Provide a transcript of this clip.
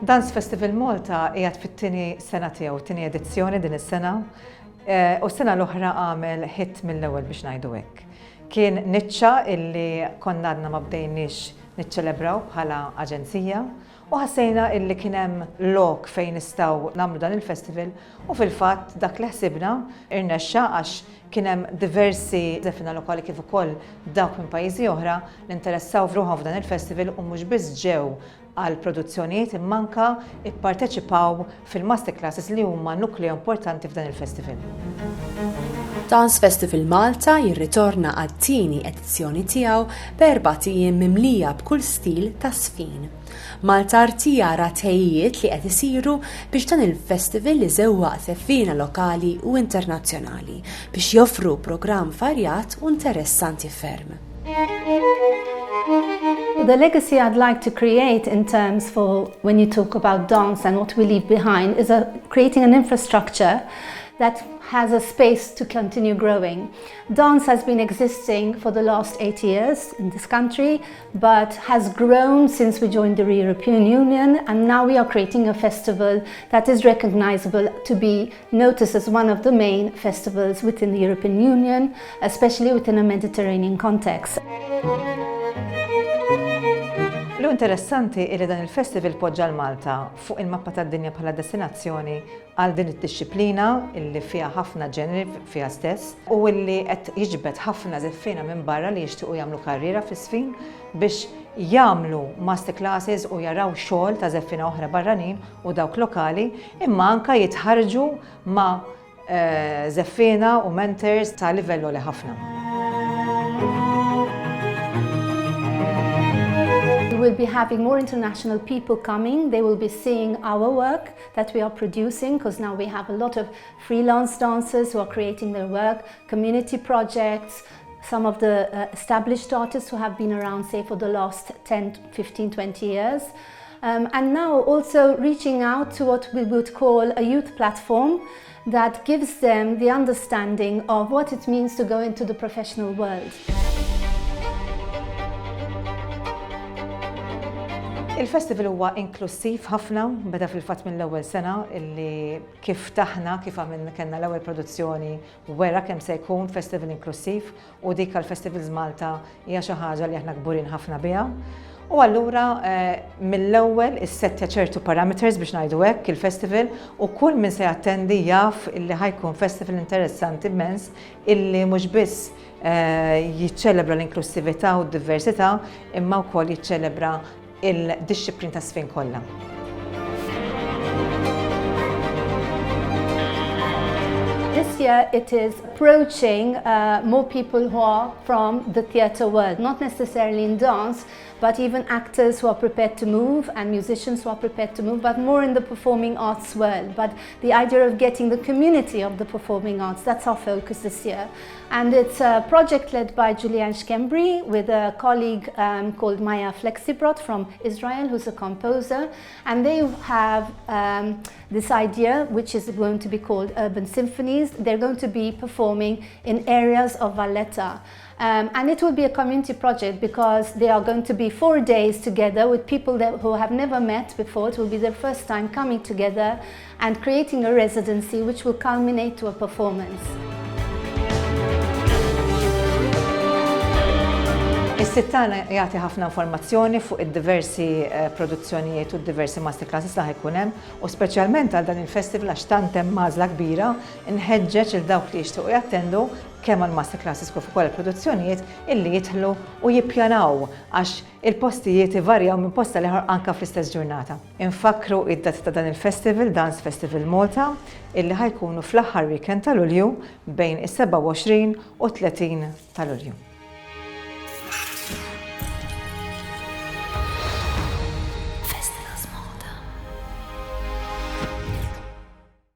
Dance Festival Malta qiegħed fit-tieni sena tiegħu, tieni edizzjoni din is-sena. U s-sena l-oħra għamel hit mill-ewwel biex ngħidu hekk. Kien niċċa illi konna għadna ma bdejniex niċċelebraw bħala aġenzija u ħassejna illi kien hemm lok fejn nistgħu nagħmlu dan il-festival u fil-fatt dak li ħsibna irnexxa għax kien hemm diversi żeffiena lokali kif ukoll dawk minn pajjiżi oħra li interessaw f'ruħhom f'dan il-festival u mhux biss ġew għal produzzjonijiet imma anke ipparteċipaw fil-masterclasses li huma nukleo importanti f'dan il-festival. Dance Festival Malta jirritorna għat-tieni edizzjoni tiegħu b'4 ijiem mimlija b'kull stil ta' żfin. Maltarti jara t-tħejjijiet li qed isiru biex dan il-festival iżewwaq żeffiena lokali u internazzjonali biex joffru programm varjat u interessanti ferm. The legacy I'd like to create in terms for when you talk about dance and what we leave behind is creating an infrastructure that has a space to continue growing. Dance has been existing for the last 8 years in this country, but has grown since we joined the European Union, and now we are creating a festival that is recognizable to be noticed as one of the main festivals within the European Union, especially within a Mediterranean context. Interessanti li dan il-festival poġġa l-Malta fuq il-mappa tad-dinja bħala destinazzjoni għal din id-disciplina illi fiha ħafna ġeneri fiha stess u illi qed jiġbed ħafna żeffiena minn barra li jixtiequ jagħmlu karriera fis-żfin biex jagħmlu masterclasses u jaraw xogħol ta' żeffiena oħra barranin u dawk lokali imma anke jitħarġu ma' żeffiena u mentors ta' livell għoli ħafna. We'll be having more international people coming. They will be seeing our work that we are producing, because now we have a lot of freelance dancers who are creating their work, community projects, some of the established artists who have been around, say, for the last 10, 15, 20 years. And now also reaching out to what we would call a youth platform that gives them the understanding of what it means to go into the professional world. Il-festival huwa inklusiv ħafna, beda fil-fatt mill-ewwel sena illi kif taħna kif għamilna kellna l-ewwel produzzjoni wera kemm se jkun festival inklusiv u dik għall-Festivals Malta hija xi ħaġa li aħna kburin ħafna biha. U allura mill-ewwel issettja ċertu parameters biex ngħidu hekk il-festival u kull min se jattendi jaf illi ħajkun festival interessanti immens illi mhux biss jiċċelebra l-inklusività u d-diversità imma wkoll jiċċelebra il-disċiplin ta' żfin kollha. This year it is approaching more people who are from the theatre world, not necessarily in dance, but even actors who are prepared to move and musicians who are prepared to move, but more in the performing arts world. But the idea of getting the community of the performing arts, that's our focus this year. And it's a project led by Julian Schembri with a colleague called Maya Flexibrot from Israel, who's a composer. And they have this idea, which is going to be called urban symphonies. They're going to be performing in areas of Valletta. And it will be a community project because they are going to be 4 days together with people who have never met before. It will be their first time coming together and creating a residency which will culminate to a performance. Is-sittana jagħti ħafna informazzjoni fuq id-diversi produzzjonijiet u d-diversi masterclasses li ħajkun hemm u speċjalment għal dan il-festival għax tant hemm magħżla kbira inħeġġeġ il dawk li jixtiequ jattendu kemm għall masterclasses kif ukoll il-produzzjonijiet illi jidħlu u jippjanaw għax il-postijiet ivarjaw minn posta l-ieħor anke fl-istess ġurnata. Infakru id-data ta' dan il-festival, Dance Festival Malta, illi ħajkunu fl-aħħar weekend ta' Lulju bejn is-27 u 30 ta' Lulju.